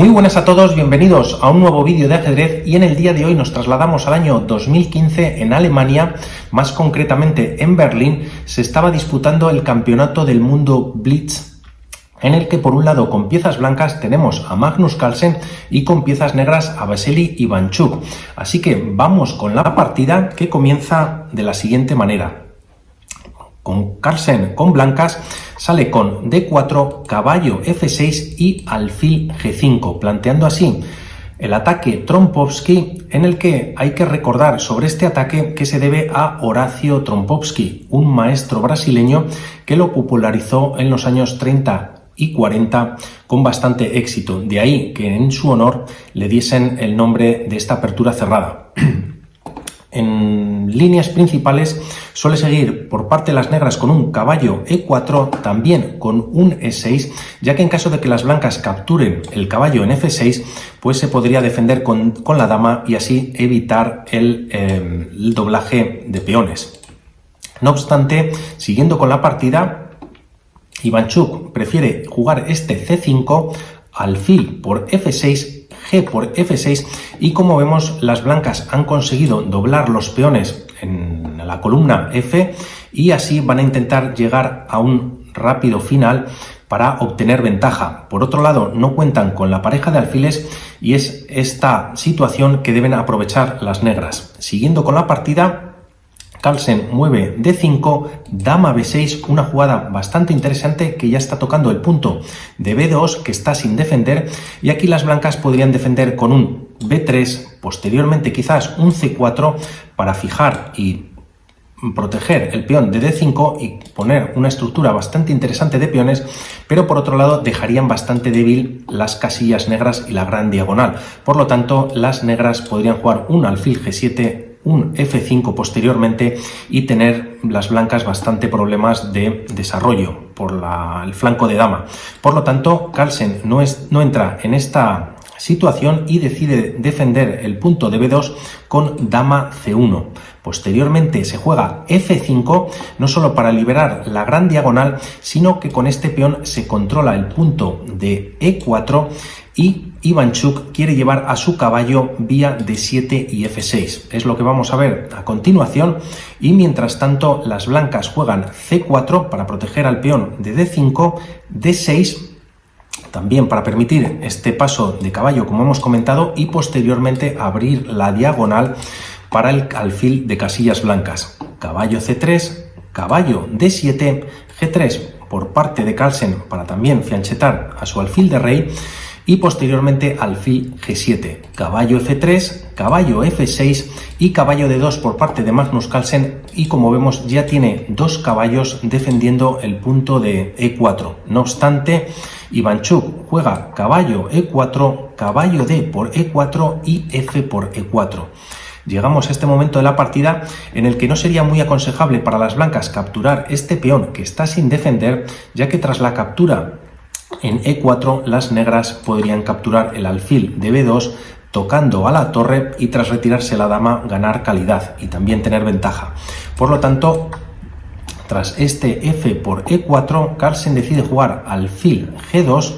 Muy buenas a todos, bienvenidos a un nuevo vídeo de ajedrez y en el día de hoy nos trasladamos al año 2015 en Alemania, más concretamente en Berlín. Se estaba disputando el campeonato del mundo Blitz, en el que por un lado con piezas blancas tenemos a Magnus Carlsen y con piezas negras a Vasily Ivanchuk. Así que vamos con la partida, que comienza de la siguiente manera. Con Carlsen con blancas sale con D4, caballo F6 y alfil G5, planteando así el ataque Trompowsky, en el que hay que recordar sobre este ataque que se debe a Horacio Trompowsky, un maestro brasileño que lo popularizó en los años 30 y 40 con bastante éxito. De ahí que en su honor le diesen el nombre de esta apertura cerrada. En líneas principales suele seguir por parte de las negras con un caballo E4, también con un E6, ya que en caso de que las blancas capturen el caballo en F6, pues se podría defender con la dama y así evitar el doblaje de peones. No obstante, siguiendo con la partida, Ivanchuk prefiere jugar este C5, alfil por F6, G por F6, y como vemos las blancas han conseguido doblar los peones en la columna F y así van a intentar llegar a un rápido final para obtener ventaja. Por otro lado, no cuentan con la pareja de alfiles y es esta situación que deben aprovechar las negras. Siguiendo con la partida, Carlsen mueve D5, dama B6, una jugada bastante interesante que ya está tocando el punto de B2, que está sin defender, y aquí las blancas podrían defender con un B3, posteriormente quizás un C4 para fijar y proteger el peón de D5 y poner una estructura bastante interesante de peones, pero por otro lado dejarían bastante débil las casillas negras y la gran diagonal. Por lo tanto, las negras podrían jugar un alfil G7, un F5 posteriormente y tener las blancas bastante problemas de desarrollo por el flanco de dama. Por lo tanto, Carlsen no entra en esta situación y decide defender el punto de B2 con dama C1. Posteriormente se juega F5, no solo para liberar la gran diagonal, sino que con este peón se controla el punto de E4 y Ivanchuk quiere llevar a su caballo vía D7 y F6. Es lo que vamos a ver a continuación, y mientras tanto las blancas juegan C4 para proteger al peón de D5, D6 también para permitir este paso de caballo como hemos comentado, y posteriormente abrir la diagonal para el alfil de casillas blancas. Caballo C3, caballo D7, G3 por parte de Carlsen para también fianchetar a su alfil de rey, y posteriormente alfil G7, caballo F3, caballo F6 y caballo D2 por parte de Magnus Carlsen, y como vemos ya tiene dos caballos defendiendo el punto de E4. No obstante, Ivanchuk juega caballo E4, caballo D por E4 y F por E4. Llegamos a este momento de la partida en el que no sería muy aconsejable para las blancas capturar este peón que está sin defender, ya que tras la captura en E4 las negras podrían capturar el alfil de B2 tocando a la torre y tras retirarse la dama ganar calidad y también tener ventaja. Por lo tanto, tras este F por E4, Carlsen decide jugar alfil G2,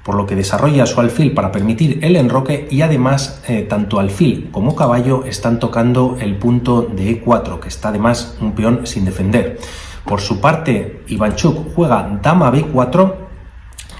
por lo que desarrolla su alfil para permitir el enroque, y además tanto alfil como caballo están tocando el punto de E4, que está además un peón sin defender. Por su parte, Ivanchuk juega dama B4,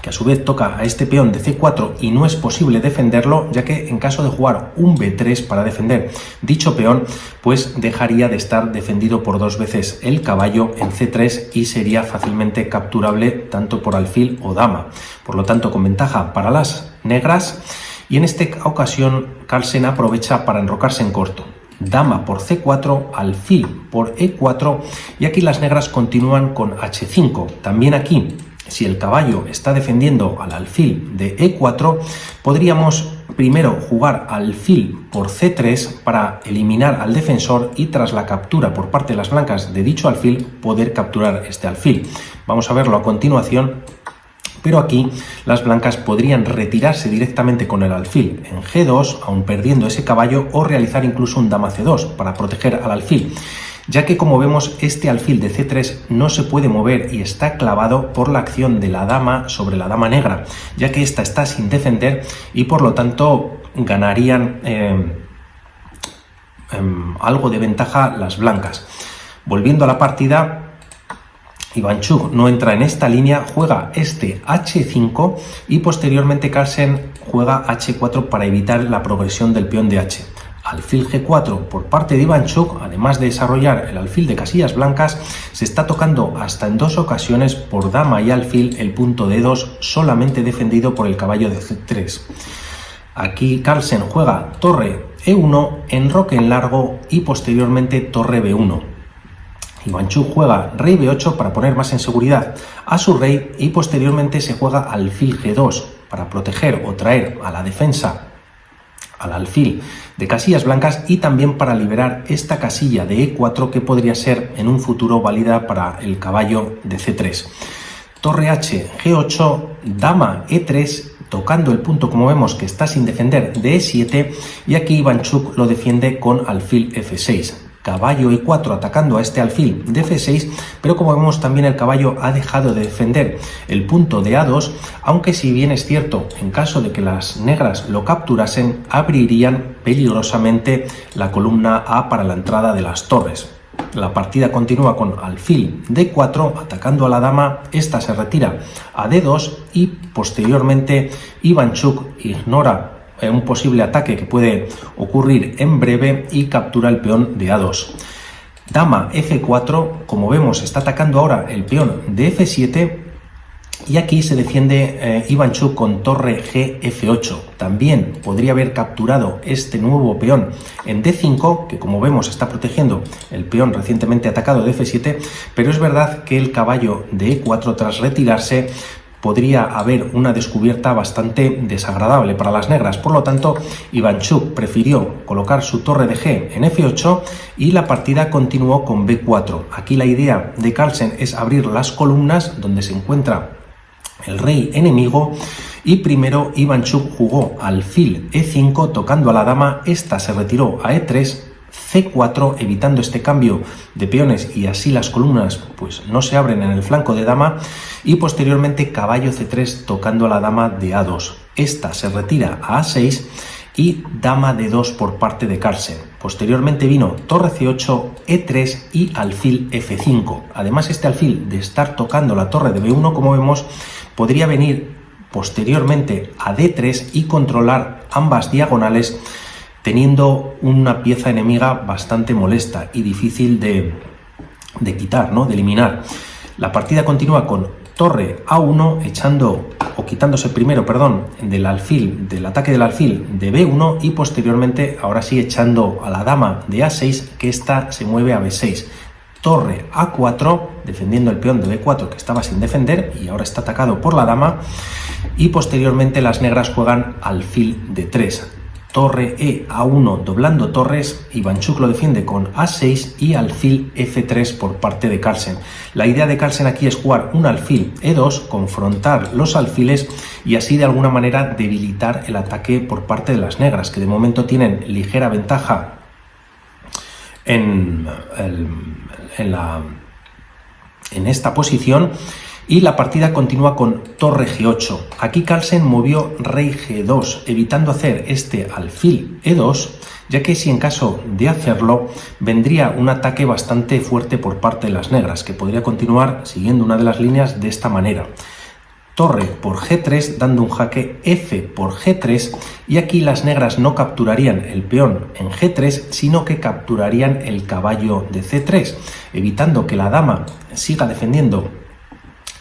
que a su vez toca a este peón de C4 y no es posible defenderlo, ya que en caso de jugar un B3 para defender dicho peón, pues dejaría de estar defendido por dos veces el caballo en C3 y sería fácilmente capturable tanto por alfil o dama. Por lo tanto, con ventaja para las negras, y en esta ocasión Carlsen aprovecha para enrocarse en corto. Dama por C4, alfil por E4, y aquí las negras continúan con H5. También aquí, si el caballo está defendiendo al alfil de E4, podríamos primero jugar alfil por C3 para eliminar al defensor y tras la captura por parte de las blancas de dicho alfil poder capturar este alfil. Vamos a verlo a continuación, pero aquí las blancas podrían retirarse directamente con el alfil en G2, aun perdiendo ese caballo, o realizar incluso un dama C2 para proteger al alfil. ya que como vemos este alfil de C3 no se puede mover y está clavado por la acción de la dama sobre la dama negra, ya que esta está sin defender y por lo tanto ganarían algo de ventaja las blancas. Volviendo a la partida, Ivanchuk no entra en esta línea, juega este H5 y posteriormente Carlsen juega H4 para evitar la progresión del peón de H. Alfil G4 por parte de Ivanchuk, además de desarrollar el alfil de casillas blancas, se está tocando hasta en 2 ocasiones por dama y alfil el punto de E2, solamente defendido por el caballo de C3. Aquí Carlsen juega torre E1, enroque en largo y posteriormente torre B1. Ivanchuk juega rey B8 para poner más en seguridad a su rey y posteriormente se juega alfil G2 para proteger o traer a la defensa al alfil de casillas blancas y también para liberar esta casilla de E4 que podría ser en un futuro válida para el caballo de C3. Torre H, G8, dama E3, tocando el punto como vemos que está sin defender de E7 y aquí Ivanchuk lo defiende con alfil F6. Caballo E4 atacando a este alfil de F6, pero como vemos también el caballo ha dejado de defender el punto de A2, aunque si bien es cierto, en caso de que las negras lo capturasen, abrirían peligrosamente la columna A para la entrada de las torres. La partida continúa con alfil D4 atacando a la dama, esta se retira a D2 y posteriormente Ivanchuk ignora un posible ataque que puede ocurrir en breve y captura el peón de A2. Dama F4, como vemos está atacando ahora el peón de F7 y aquí se defiende Ivanchuk con torre G F8. También podría haber capturado este nuevo peón en D5, que como vemos está protegiendo el peón recientemente atacado de F7, pero es verdad que el caballo de E4 tras retirarse podría haber una descubierta bastante desagradable para las negras. Por lo tanto, Ivanchuk prefirió colocar su torre de G en F8 y la partida continuó con B4. Aquí la idea de Carlsen es abrir las columnas donde se encuentra el rey enemigo y primero Ivanchuk jugó alfil E5 tocando a la dama, esta se retiró a E3, C4 evitando este cambio de peones y así las columnas pues no se abren en el flanco de dama y posteriormente caballo C3 tocando a la dama de A2. Esta se retira a A6 y dama D2 por parte de Carlsen. Posteriormente vino torre C8, E3 y alfil F5. Además este alfil de estar tocando la torre de B1 como vemos podría venir posteriormente a D3 y controlar ambas diagonales teniendo una pieza enemiga bastante molesta y difícil de quitar, ¿no? De eliminar. La partida continúa con torre A1 echando o quitándose primero, perdón, del ataque del alfil de B1 y posteriormente ahora sí echando a la dama de A6 que ésta se mueve a B6. Torre A4 defendiendo el peón de B4 que estaba sin defender y ahora está atacado por la dama y posteriormente las negras juegan alfil D3. Torre E A1 doblando torres, Ivanchuk lo defiende con A6 y alfil F3 por parte de Carlsen. La idea de Carlsen aquí es jugar un alfil E2, confrontar los alfiles y así de alguna manera debilitar el ataque por parte de las negras, que de momento tienen ligera ventaja en esta posición. Y la partida continúa con torre G8. Aquí Carlsen movió rey G2, evitando hacer este alfil E2, ya que si en caso de hacerlo, vendría un ataque bastante fuerte por parte de las negras, que podría continuar siguiendo una de las líneas de esta manera. Torre por G3, dando un jaque F por G3, y aquí las negras no capturarían el peón en G3, sino que capturarían el caballo de C3, evitando que la dama siga defendiendo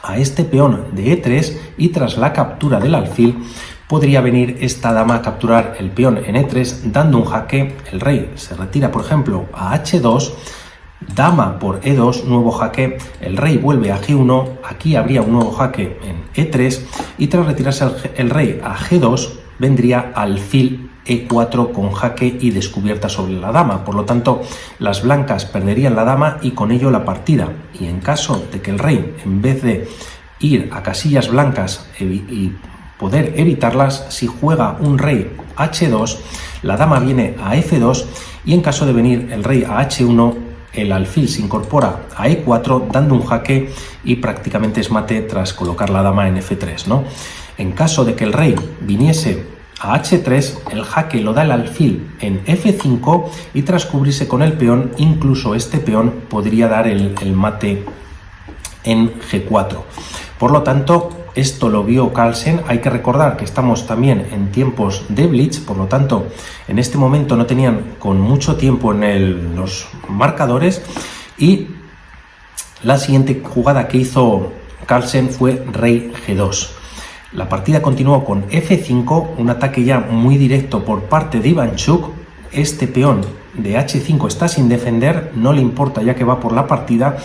a este peón de E3 y tras la captura del alfil podría venir esta dama a capturar el peón en E3 dando un jaque, el rey se retira por ejemplo a H2, dama por E2, nuevo jaque, el rey vuelve a G1, aquí habría un nuevo jaque en E3 y tras retirarse el rey a G2 vendría alfil E4 con jaque y descubierta sobre la dama. Por lo tanto, las blancas perderían la dama y con ello la partida. Y en caso de que el rey, en vez de ir a casillas blancas y poder evitarlas, si juega un rey H2, la dama viene a F2 y en caso de venir el rey a H1, el alfil se incorpora a E4 dando un jaque y prácticamente es mate tras colocar la dama en F3, ¿no? En caso de que el rey viniese a H3, el jaque lo da el alfil en F5 y tras cubrirse con el peón, incluso este peón podría dar el mate en G4. Por lo tanto, esto lo vio Carlsen. Hay que recordar que estamos también en tiempos de Blitz, por lo tanto, en este momento no tenían con mucho tiempo en los marcadores y la siguiente jugada que hizo Carlsen fue rey G2. La partida continuó con F5, un ataque ya muy directo por parte de Ivanchuk. Este peón de H5 está sin defender, no le importa ya que va por la partida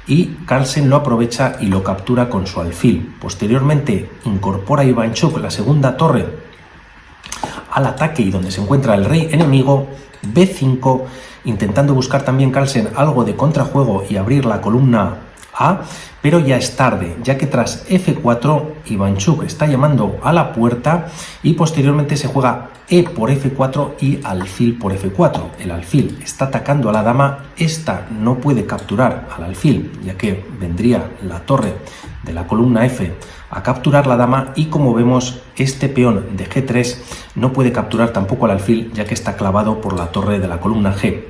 y Carlsen lo aprovecha y lo captura con su alfil. Posteriormente incorpora Ivanchuk la segunda torre al ataque y donde se encuentra el rey enemigo, B5, intentando buscar también Carlsen algo de contrajuego y abrir la columna A, pero ya es tarde, ya que tras F4 Ivanchuk está llamando a la puerta y posteriormente se juega E por F4 y alfil por F4. El alfil está atacando a la dama, esta no puede capturar al alfil, ya que vendría la torre de la columna F a capturar la dama y como vemos este peón de G3 no puede capturar tampoco al alfil, ya que está clavado por la torre de la columna G.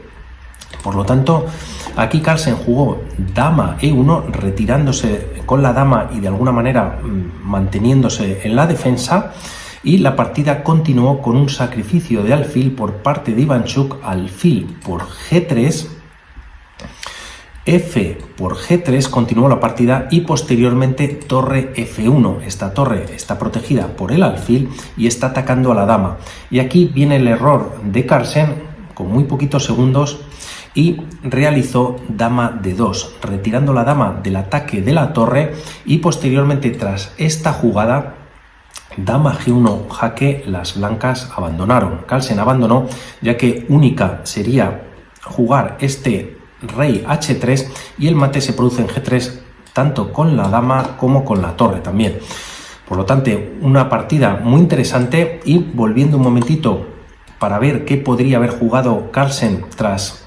Por lo tanto, aquí Carlsen jugó dama E1 retirándose con la dama y de alguna manera manteniéndose en la defensa y la partida continuó con un sacrificio de alfil por parte de Ivanchuk, alfil por G3, F por G3 continuó la partida y posteriormente torre F1. Esta torre está protegida por el alfil y está atacando a la dama. Y aquí viene el error de Carlsen con muy poquitos segundos y realizó dama D2, retirando la dama del ataque de la torre y posteriormente tras esta jugada dama G1 jaque, las blancas abandonaron. Carlsen abandonó ya que única sería jugar este rey H3 y el mate se produce en G3 tanto con la dama como con la torre también. Por lo tanto, una partida muy interesante y volviendo un momentito para ver qué podría haber jugado Carlsen tras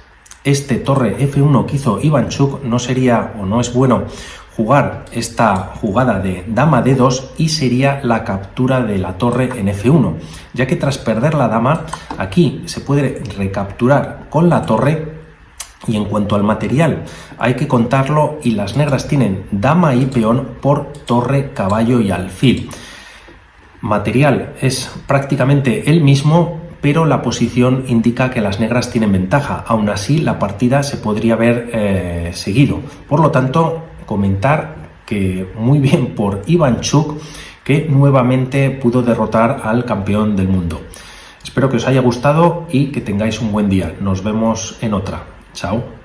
este torre F1 que hizo Ivanchuk, no sería o no es bueno jugar esta jugada de dama D2 y sería la captura de la torre en F1, ya que tras perder la dama aquí se puede recapturar con la torre y en cuanto al material hay que contarlo y las negras tienen dama y peón por torre, caballo y alfil. Material es prácticamente el mismo, pero la posición indica que las negras tienen ventaja. Aún así, la partida se podría haber seguido. Por lo tanto, comentar que muy bien por Ivanchuk, que nuevamente pudo derrotar al campeón del mundo. Espero que os haya gustado y que tengáis un buen día. Nos vemos en otra. Chao.